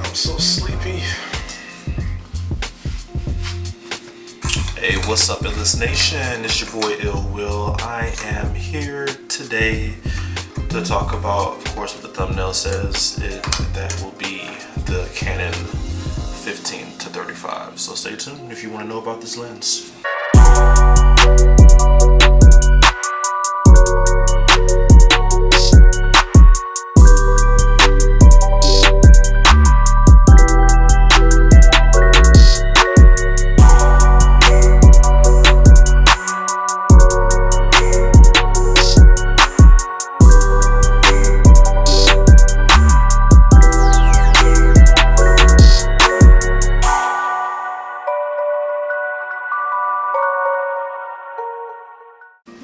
I'm so sleepy. Hey, what's up, Illis Nation? It's your boy Ill Will. I am here today to talk about, of course, what the thumbnail says. That will be the Canon 15-35. So stay tuned if you want to know about this lens.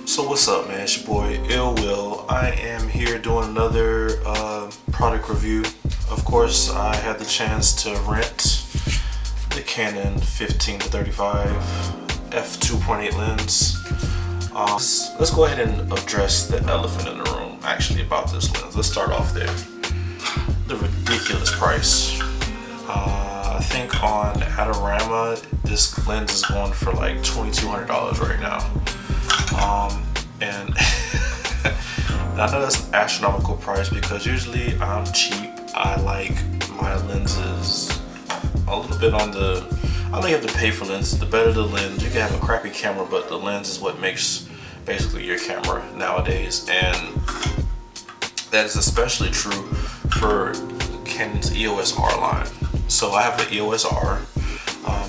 So what's up, man? It's your boy Ill Will. I am here doing another product review. Of course, I had the chance to rent the Canon 15-35 f2.8 lens. Let's go ahead and address the elephant in the room actually about this lens. Let's start off there. The ridiculous price. I think on Adorama this lens is going for like $2,200 right now. And I know that's an astronomical price because usually I'm cheap. I like my lenses a little bit on the, I know you have to pay for lenses. The better the lens, you can have a crappy camera, but the lens is what makes basically your camera nowadays. And that is especially true for Canon's EOS R line. So I have the EOS R.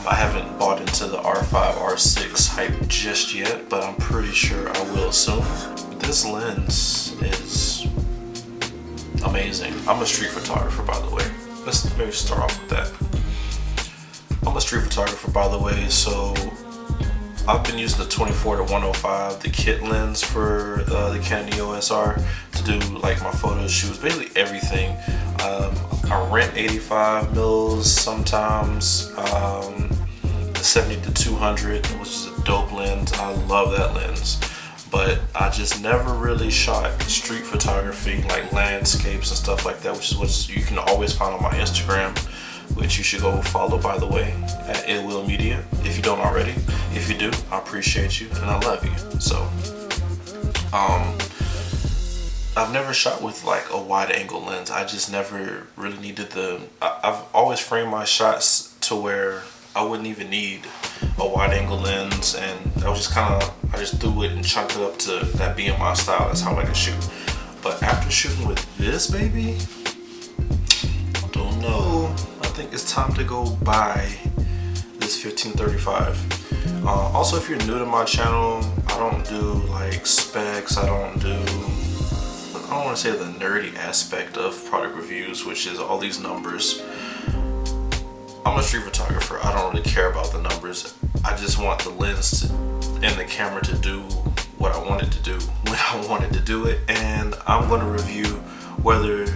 I haven't bought into the R5, R6 hype just yet, but I'm pretty sure I will soon. This lens is amazing. I'm a street photographer, by the way. Let's maybe start off with that. I'm a street photographer, by the way, so I've been using the 24-105, the kit lens for the Canon EOS R to do like my photo shoots, basically everything. I rent 85 mils sometimes, the 70-200, which is a dope lens. I love that lens, but I just never really shot street photography, like landscapes and stuff like that, which is what you can always find on my Instagram, which you should go follow, by the way, at Illwill Media, if you don't already. If you do, I appreciate you and I love you. So, I've never shot with like a wide angle lens. I just never really needed I've always framed my shots to where I wouldn't even need a wide angle lens, and I was just I just threw it and chunked it up to that being my style. That's how I like to shoot. But after shooting with this baby, I don't know. I think it's time to go buy this 15-35. Also, if you're new to my channel, I don't do like specs. I don't want to say the nerdy aspect of product reviews, which is all these numbers. I'm a street photographer. I don't really care about the numbers. I just want the lens and the camera to do what I want it to do when I wanted to do it. And I'm going to review whether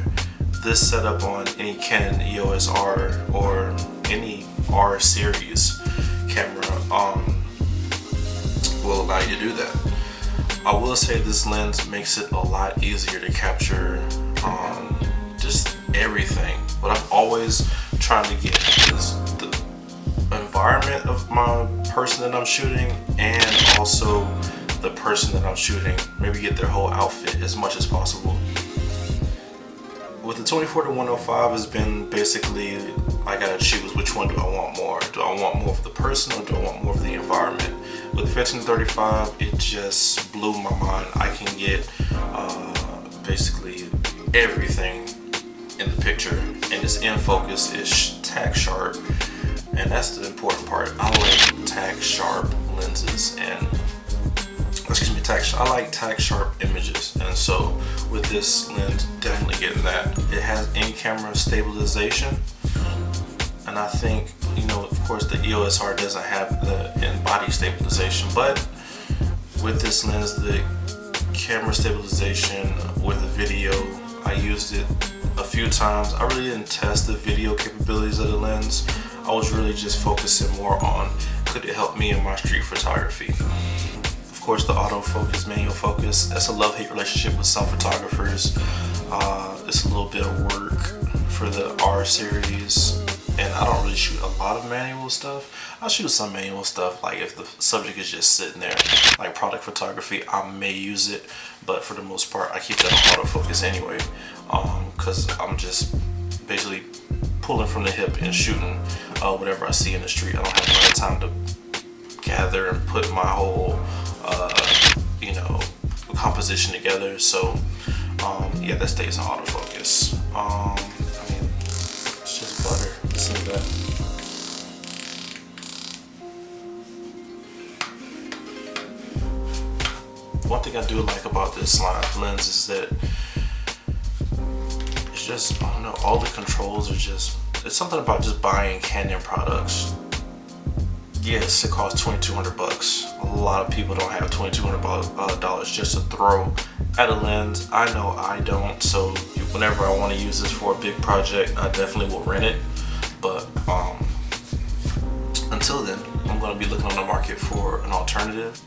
this setup on any Canon EOS R or any R series camera will allow you to do that. I will say this lens makes it a lot easier to capture just everything. But I'm always trying to get the environment of my person that I'm shooting and also the person that I'm shooting. Maybe get their whole outfit as much as possible. With the 24-105 has been basically, I gotta choose which one do I want more. Do I want more of the person or do I want more of the environment? With 15-35, it just blew my mind. I can get basically everything in the picture, and it's in focus, it's tack sharp, and that's the important part. I like tack sharp lenses, and I like tack sharp images, and so with this lens, definitely getting that. It has in-camera stabilization, and I think, you know, of course the EOS R doesn't have the in-body stabilization, but with this lens, the camera stabilization with the video, I used it a few times. I really didn't test the video capabilities of the lens. I was really just focusing more on could it help me in my street photography. Of course, the autofocus, manual focus, that's a love-hate relationship with some photographers. It's a little bit of work for the R series, and I don't really shoot a lot of manual stuff. I'll shoot some manual stuff, like if the subject is just sitting there, like product photography, I may use it, but for the most part, I keep that on autofocus anyway, because I'm just basically pulling from the hip and shooting whatever I see in the street. I don't have a lot of time to gather and put my whole you know, composition together. So yeah, that stays in autofocus. I mean, it's just butter. Listen to that. One thing I do like about this line of lens is that it's just, I don't know, all the controls are just, it's something about just buying Canon products. Yes, it costs $2,200. A lot of people don't have $2,200 just to throw at a lens. I know I don't, so whenever I want to use this for a big project, I definitely will rent it. But until then, I'm going to be looking on the market for an alternative.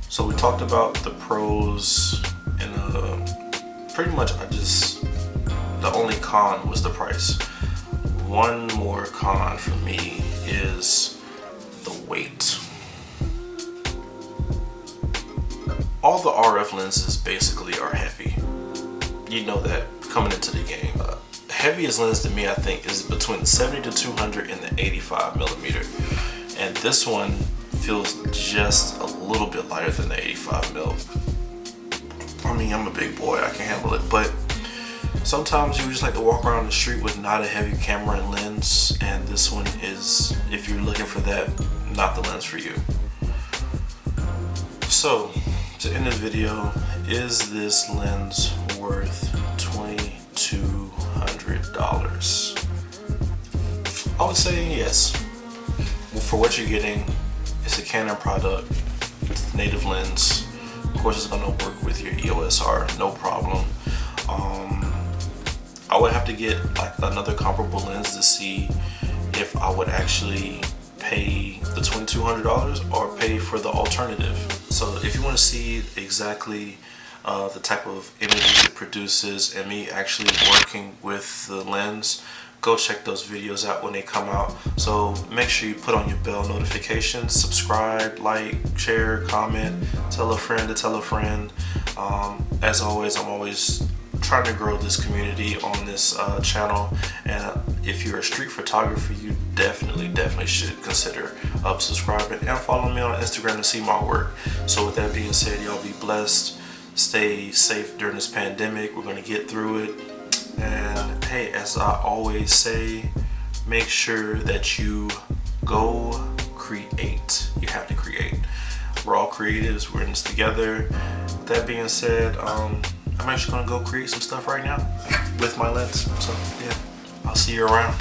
So we talked about the pros, and pretty much the only con was the price. One more con for me is the weight. All the RF lenses basically are heavy. You know that coming into the game. Heaviest lens to me, I think, is between the 70 to 200 and the 85 millimeter. And this one feels just a little bit lighter than the 85 mil. I mean, I'm a big boy, I can handle it, but sometimes you just like to walk around the street with not a heavy camera and lens, and this one is, if you're looking for that, not the lens for you. So, to end the video, is this lens worth $2,200? I would say yes. Well, for what you're getting, it's a Canon product, native lens. Of course, it's gonna work with your EOS R, no problem. I would have to get like another comparable lens to see if I would actually pay the $2,200 or pay for the alternative. So if you want to see exactly the type of images it produces and me actually working with the lens, go check those videos out when they come out. So make sure you put on your bell notifications, subscribe, like, share, comment, tell a friend to tell a friend. As always, I'm always trying to grow this community on this channel, and if you're a street photographer, you definitely should consider subscribing and following me on Instagram to see my work. So with that being said, y'all be blessed, stay safe during this pandemic. We're going to get through it, and hey, as I always say, make sure that you go create. You have to create. We're all creatives, we're in this together. With that being said, I'm actually gonna go create some stuff right now with my lens. So yeah, I'll see you around.